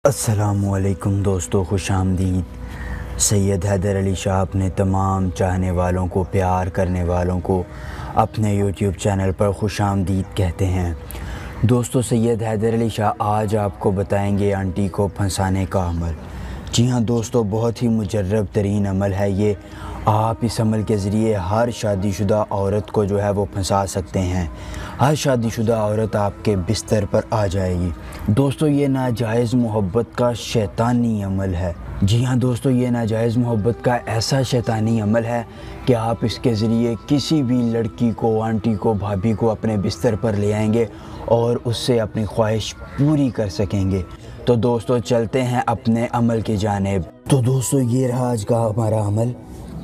السلام علیکم دوستو، خوش آمدید۔ سید حیدر علی شاہ اپنے تمام چاہنے والوں کو، پیار کرنے والوں کو اپنے یوٹیوب چینل پر خوش آمدید کہتے ہیں۔ دوستو، سید حیدر علی شاہ آج آپ کو بتائیں گے آنٹی کو پھنسانے کا عمل۔ جی ہاں دوستو، بہت ہی مجرب ترین عمل ہے یہ۔ آپ اس عمل کے ذریعے ہر شادی شدہ عورت کو جو ہے وہ پھنسا سکتے ہیں۔ ہر شادی شدہ عورت آپ کے بستر پر آ جائے گی۔ دوستو، یہ ناجائز محبت کا شیطانی عمل ہے۔ جی ہاں دوستو، یہ ناجائز محبت کا ایسا شیطانی عمل ہے کہ آپ اس کے ذریعے کسی بھی لڑکی کو، آنٹی کو، بھابھی کو اپنے بستر پر لے آئیں گے اور اس سے اپنی خواہش پوری کر سکیں گے۔ تو دوستو چلتے ہیں اپنے عمل کی جانب۔ تو دوستو، یہ رہا آج کا ہمارا عمل۔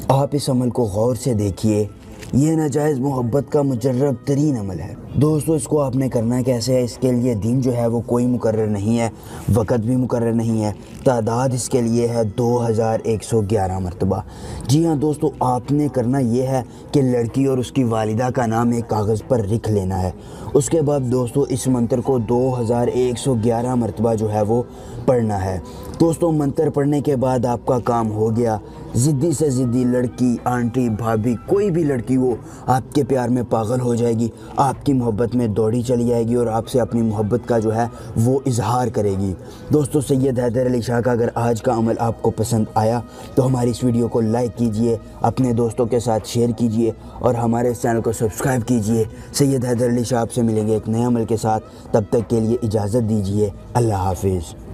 آپ اس عمل کو غور سے دیکھیے۔ یہ ناجائز محبت کا مجرب ترین عمل ہے۔ دوستو، اس کو آپ نے کرنا کیسے ہے؟ اس کے لیے دن جو ہے وہ کوئی مقرر نہیں ہے، وقت بھی مقرر نہیں ہے۔ تعداد اس کے لیے ہے 2111 مرتبہ۔ جی ہاں دوستو، آپ نے کرنا یہ ہے کہ لڑکی اور اس کی والدہ کا نام ایک کاغذ پر لکھ لینا ہے۔ اس کے بعد دوستو اس منتر کو 2111 مرتبہ جو ہے وہ پڑھنا ہے۔ دوستو، منتر پڑھنے کے بعد آپ کا کام ہو گیا۔ ضدی سے ضدی لڑکی، آنٹی، بھابھی، کوئی بھی لڑکی وہ آپ کے پیار میں پاگل ہو جائے گی، آپ کی محبت میں دوڑی چلی جائے گی اور آپ سے اپنی محبت کا جو ہے وہ اظہار کرے گی۔ دوستو، سید حیدر علی شاہ کا اگر آج کا عمل آپ کو پسند آیا تو ہماری اس ویڈیو کو لائک کیجئے، اپنے دوستوں کے ساتھ شیئر کیجئے اور ہمارے اس چینل کو سبسکرائب کیجئے۔ سید حیدر علی شاہ آپ سے ملیں گے ایک نئے عمل کے ساتھ۔ تب تک کے لیے اجازت دیجئے۔ اللہ حافظ۔